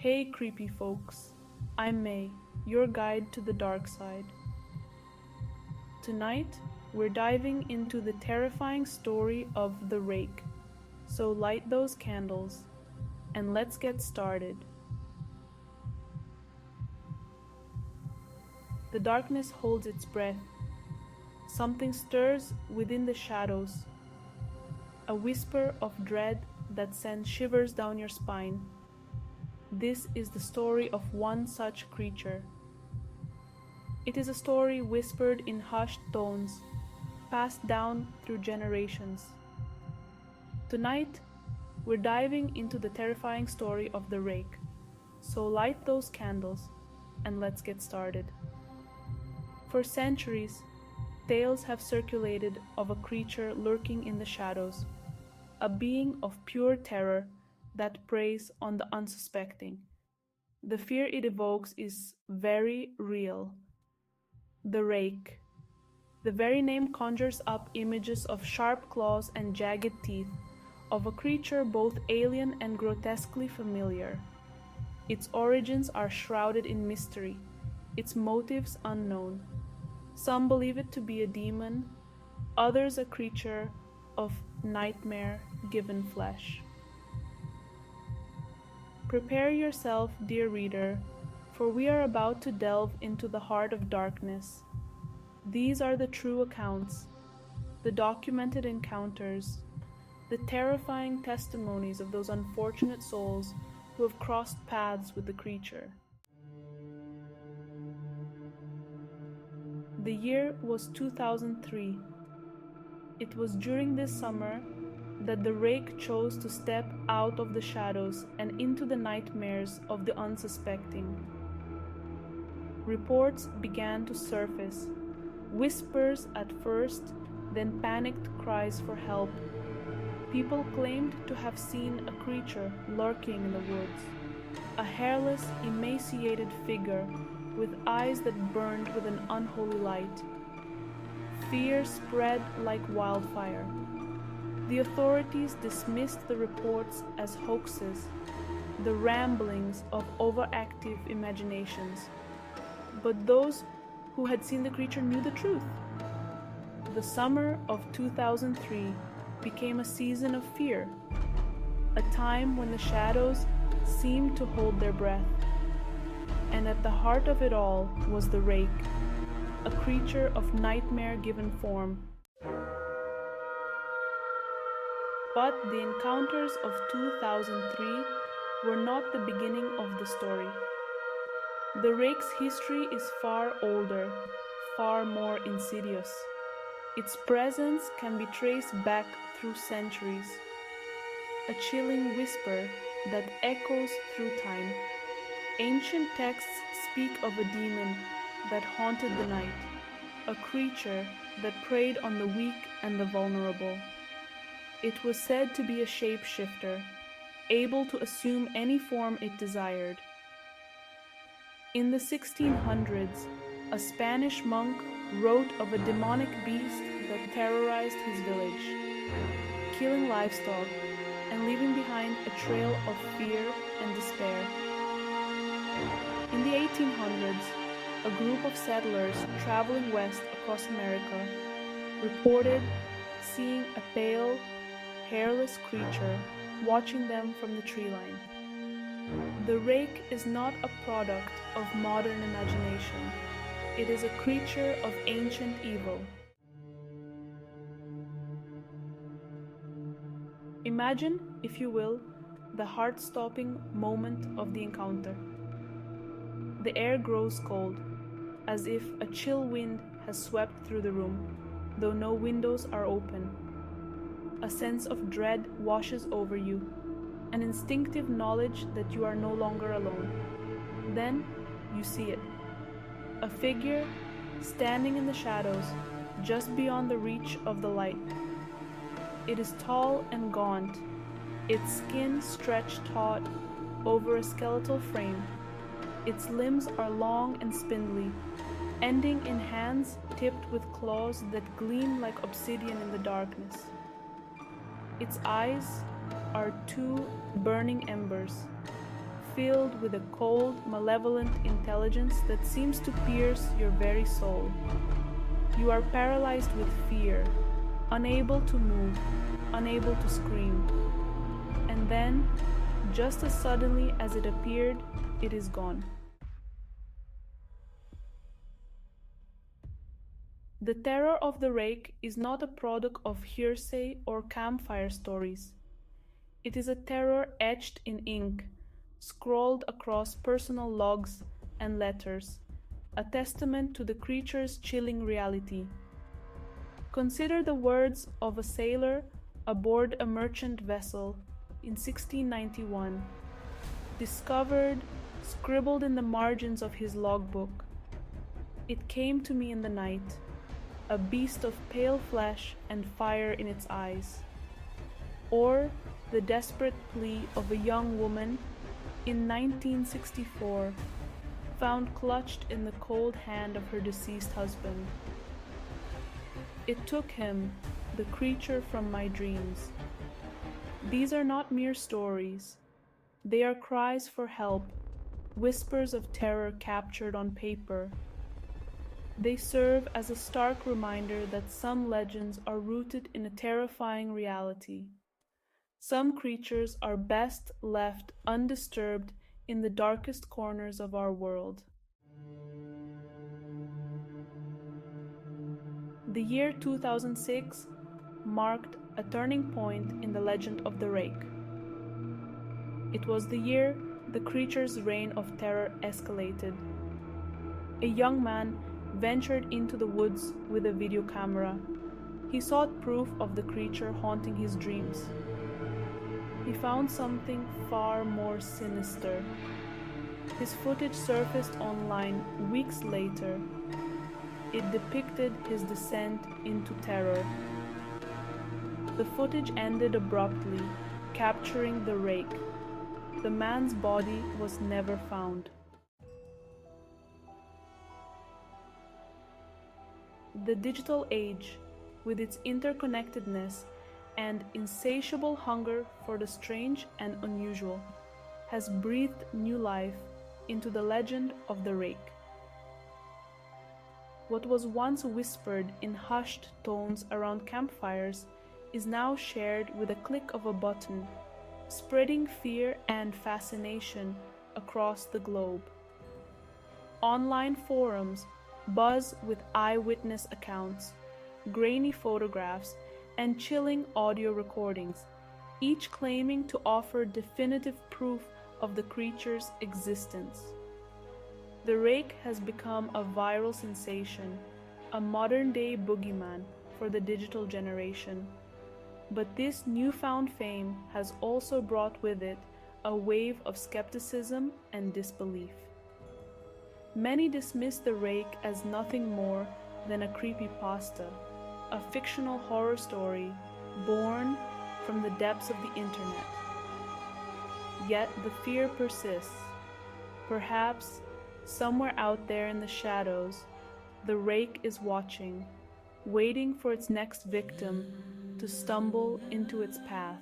Hey creepy folks, I'm May, your guide to the dark side. Tonight, we're diving into the terrifying story of the Rake. So light those candles, and let's get started. The darkness holds its breath. Something stirs within the shadows, a whisper of dread that sends shivers down your spine. This is the story of one such creature. It is a story whispered in hushed tones, passed down through generations. Tonight, we're diving into the terrifying story of the Rake. So light those candles, and let's get started. For centuries, tales have circulated of a creature lurking in the shadows, a being of pure terror that preys on the unsuspecting. The fear it evokes is very real. The Rake. The very name conjures up images of sharp claws and jagged teeth, of a creature both alien and grotesquely familiar. Its origins are shrouded in mystery, its motives unknown. Some believe it to be a demon, others a creature of nightmare given flesh. Prepare yourself, dear reader, for we are about to delve into the heart of darkness. These are the true accounts, the documented encounters, the terrifying testimonies of those unfortunate souls who have crossed paths with the creature. The year was 2003. It was during this summer that the Rake chose to step out of the shadows and into the nightmares of the unsuspecting. Reports began to surface, whispers at first, then panicked cries for help. People claimed to have seen a creature lurking in the woods, a hairless, emaciated figure with eyes that burned with an unholy light. Fear spread like wildfire. The authorities dismissed the reports as hoaxes, the ramblings of overactive imaginations. But those who had seen the creature knew the truth. The summer of 2003 became a season of fear, a time when the shadows seemed to hold their breath. And at the heart of it all was the Rake, a creature of nightmare-given form. But the encounters of 2003 were not the beginning of the story. The Rake's history is far older, far more insidious. Its presence can be traced back through centuries, a chilling whisper that echoes through time. Ancient texts speak of a demon that haunted the night, a creature that preyed on the weak and the vulnerable. It was said to be a shapeshifter, able to assume any form it desired. In the 1600s, a Spanish monk wrote of a demonic beast that terrorized his village, killing livestock and leaving behind a trail of fear and despair. In the 1800s, a group of settlers traveling west across America reported seeing a pale, hairless creature watching them from the tree line. The Rake is not a product of modern imagination. It is a creature of ancient evil. Imagine, if you will, the heart-stopping moment of the encounter. The air grows cold, as if a chill wind has swept through the room, though no windows are open. A sense of dread washes over you, an instinctive knowledge that you are no longer alone. Then you see it. A figure standing in the shadows, just beyond the reach of the light. It is tall and gaunt, its skin stretched taut over a skeletal frame. Its limbs are long and spindly, ending in hands tipped with claws that gleam like obsidian in the darkness. Its eyes are two burning embers, filled with a cold, malevolent intelligence that seems to pierce your very soul. You are paralyzed with fear, unable to move, unable to scream. And then, just as suddenly as it appeared, it is gone. The terror of the rake is not a product of hearsay or campfire stories. It is a terror etched in ink, scrawled across personal logs and letters, a testament to the creature's chilling reality. Consider the words of a sailor aboard a merchant vessel in 1691, discovered, scribbled in the margins of his logbook. It came to me in the night, a beast of pale flesh and fire in its eyes. Or the desperate plea of a young woman in 1964, found clutched in the cold hand of her deceased husband. It took him, the creature from my dreams. These are not mere stories. They are cries for help, whispers of terror captured on paper. They serve as a stark reminder that some legends are rooted in a terrifying reality. Some creatures are best left undisturbed in the darkest corners of our world. The year 2006 marked a turning point in the legend of the rake. It was the year the creature's reign of terror escalated. A young man ventured into the woods with a video camera. He sought proof of the creature haunting his dreams. He found something far more sinister. His footage surfaced online weeks later. It depicted his descent into terror. The footage ended abruptly, capturing the rake. The man's body was never found. The digital age, with its interconnectedness and insatiable hunger for the strange and unusual, has breathed new life into the legend of the rake. What was once whispered in hushed tones around campfires is now shared with a click of a button, spreading fear and fascination across the globe. Online forums buzz with eyewitness accounts, grainy photographs, and chilling audio recordings, each claiming to offer definitive proof of the creature's existence. The rake has become a viral sensation, a modern-day boogeyman for the digital generation. But this newfound fame has also brought with it a wave of skepticism and disbelief. Many dismiss the rake as nothing more than a creepypasta, a fictional horror story born from the depths of the internet. Yet the fear persists. Perhaps, somewhere out there in the shadows, the rake is watching, waiting for its next victim to stumble into its path.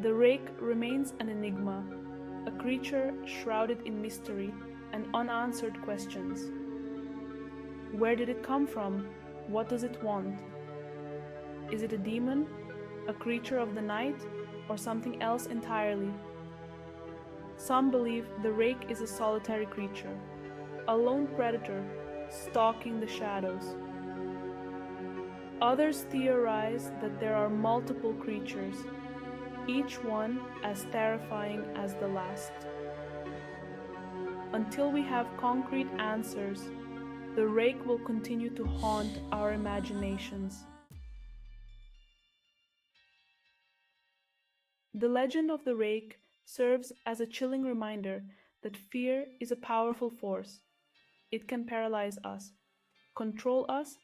The rake remains an enigma, a creature shrouded in mystery and unanswered questions. Where did it come from? What does it want? Is it a demon, a creature of the night, or something else entirely? Some believe the rake is a solitary creature, a lone predator stalking the shadows. Others theorize that there are multiple creatures, each one as terrifying as the last. Until we have concrete answers, the rake will continue to haunt our imaginations. The legend of the rake serves as a chilling reminder that fear is a powerful force. It can paralyze us, control us,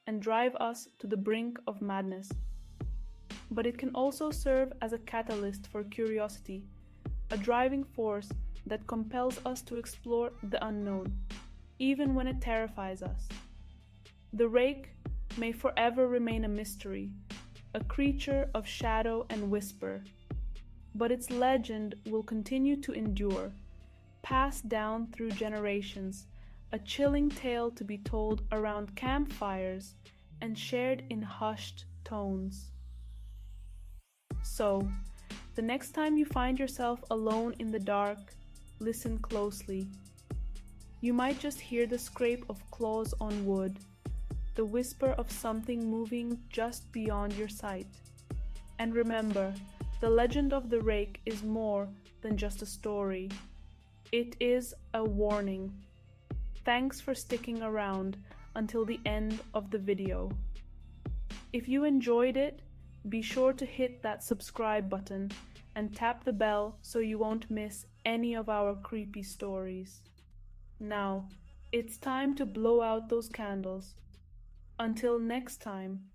and drive us to the brink of madness. But it can also serve as a catalyst for curiosity, a driving force that compels us to explore the unknown, even when it terrifies us. The rake may forever remain a mystery, a creature of shadow and whisper. But its legend will continue to endure, passed down through generations, a chilling tale to be told around campfires and shared in hushed tones. So, the next time you find yourself alone in the dark, listen closely. You might just hear the scrape of claws on wood, the whisper of something moving just beyond your sight. And remember, the legend of the rake is more than just a story. It is a warning. Thanks for sticking around until the end of the video. If you enjoyed it, be sure to hit that subscribe button and tap the bell so you won't miss any of our creepy stories. Now, it's time to blow out those candles. Until next time.